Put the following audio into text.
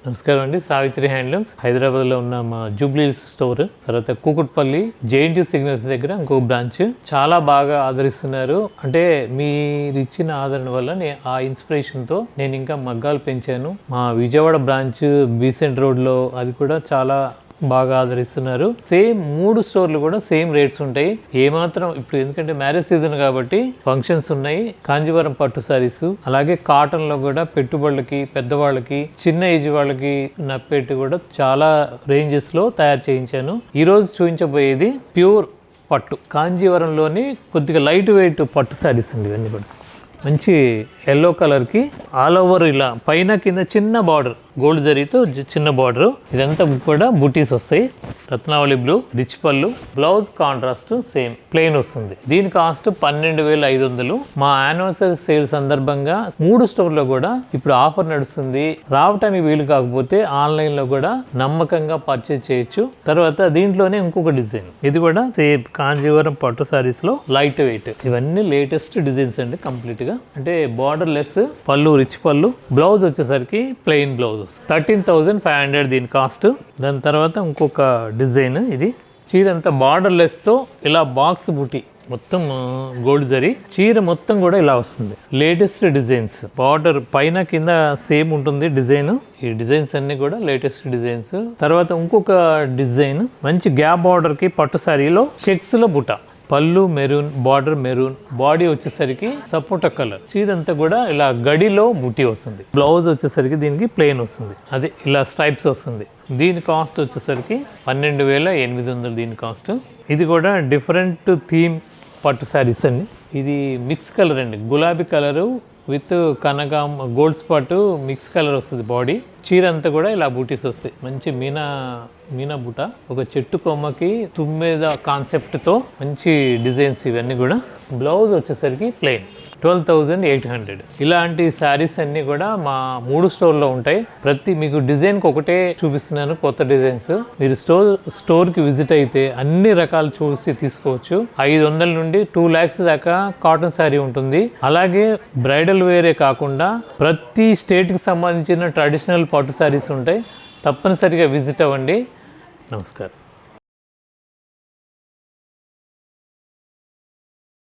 నమస్కారం అండి. సావిత్రి హ్యాండ్లూమ్స్ హైదరాబాద్లో ఉన్న మా జూబ్లీ స్టోర్, తర్వాత కూకట్పల్లి జేఎన్టీ సిగ్నల్స్ దగ్గర ఇంకో బ్రాంచ్ చాలా బాగా ఆదరిస్తున్నారు. అంటే మీరు ఇచ్చిన ఆదరణ వల్ల ఆ ఇన్స్పిరేషన్తో నేను ఇంకా మగ్గాలు పెంచాను. మా విజయవాడ బ్రాంచ్ బీసెంట్ రోడ్లో అది కూడా చాలా బాగా ఆదరిస్తున్నారు. సేమ్ 3 స్టోర్లు కూడా సేమ్ రేట్స్ ఉంటాయి. ఏమాత్రం ఇప్పుడు ఎందుకంటే మ్యారేజ్ సీజన్ కాబట్టి ఫంక్షన్స్ ఉన్నాయి. కాంజీవరం పట్టు సారీస్, అలాగే కాటన్ లో కూడా పెట్టుబడులకి, పెద్దవాళ్ళకి, చిన్న ఏజ్ వాళ్ళకి నప్పేట్టు కూడా చాలా రేంజెస్ లో తయారు చేయించాను. ఈ రోజు చూపించబోయేది ప్యూర్ పట్టు, కాంజీవరంలోని కొద్దిగా లైట్ వెయిట్ పట్టు సారీస్ అండి. ఇవన్నీ కూడా మంచి ఎల్లో కలర్కి ఆల్ ఓవర్ ఇలా పైన కింద చిన్న బార్డర్, గోల్డ్ జరీతో చిన్న బార్డర్, ఇదంతా కూడా బూటీస్ వస్తాయి. రత్నావళి బ్లూ, రిచ్ పళ్ళు, బ్లౌజ్ కాంట్రాస్ట్ సేమ్ ప్లెయిన్ వస్తుంది. దీని కాస్ట్ 12,500. మా యానివర్సరీ సేల్ సందర్భంగా 3 స్టోర్లో కూడా ఇప్పుడు ఆఫర్ నడుస్తుంది. రావటానికి వీలు కాకపోతే ఆన్లైన్లో కూడా నమ్మకంగా పర్చేజ్ చేయొచ్చు. తర్వాత దీంట్లోనే ఇంకొక డిజైన్, ఇది కూడా సేమ్ కాంజీవరం పట్టు సారీస్ లో లైట్ వెయిట్. ఇవన్నీ లేటెస్ట్ డిజైన్స్ అండి. కంప్లీట్ గా అంటే బార్డర్ లెస్ పళ్ళు, రిచ్ పళ్ళు, బ్లౌజ్ వచ్చేసరికి ప్లెయిన్ బ్లౌజ్ 13,500 దీని కాస్ట్. దాని తర్వాత ఇంకొక డిజైన్, ఇది చీర అంతా బార్డర్ లెస్ తో ఇలా బాక్స్ బుటీ మొత్తం గోల్డ్ జరీ, చీర మొత్తం కూడా ఇలా వస్తుంది. లేటెస్ట్ డిజైన్స్, బార్డర్ పైన కింద సేమ్ ఉంటుంది డిజైన్. ఈ డిజైన్స్ అన్ని కూడా లేటెస్ట్ డిజైన్స్. తర్వాత ఇంకొక డిజైన్ మంచి గ్యాప్ బార్డర్ కి పట్టు సారీలో చెక్స్ లో బుట్ట, పళ్ళు మెరూన్, బార్డర్ మెరూన్, బాడీ వచ్చేసరికి సపోటా కలర్, చీరంతా కూడా ఇలా గడిలో బుట్టి వస్తుంది. బ్లౌజ్ వచ్చేసరికి దీనికి ప్లెయిన్ వస్తుంది, అదే ఇలా స్ట్రైప్స్ వస్తుంది. దీని కాస్ట్ వచ్చేసరికి 12,800 దీని కాస్ట్. ఇది కూడా డిఫరెంట్ థీమ్ పట్టు శారీస్ అండి. ఇది మిక్స్ కలర్ అండి, గులాబీ కలరు విత్ కనకాం గోల్డ్ స్పాట్ మిక్స్ కలర్ వస్తుంది. బాడీ చీర అంతా కూడా ఇలా బూటీస్ వస్తాయి. మంచి మీనా బూట, ఒక చెట్టు కొమ్మకి తుమ్మెద కాన్సెప్ట్తో మంచి డిజైన్స్. ఇవన్నీ కూడా బ్లౌజ్ వచ్చేసరికి ప్లెయిన్ 12,800. ఇలాంటి శారీస్ అన్నీ కూడా మా 3 స్టోర్లో ఉంటాయి. మీకు డిజైన్కి ఒకటే చూపిస్తున్నాను, కొత్త డిజైన్స్. మీరు స్టోర్కి విజిట్ అయితే అన్ని రకాలు చూసి తీసుకోవచ్చు. 500 నుండి 2 lakhs దాకా కాటన్ శారీ ఉంటుంది. అలాగే బ్రైడల్ వేరే కాకుండా ప్రతి స్టేట్కి సంబంధించిన ట్రెడిషనల్ పట్టు శారీస్ ఉంటాయి. తప్పనిసరిగా విజిట్ అవ్వండి. నమస్కారం.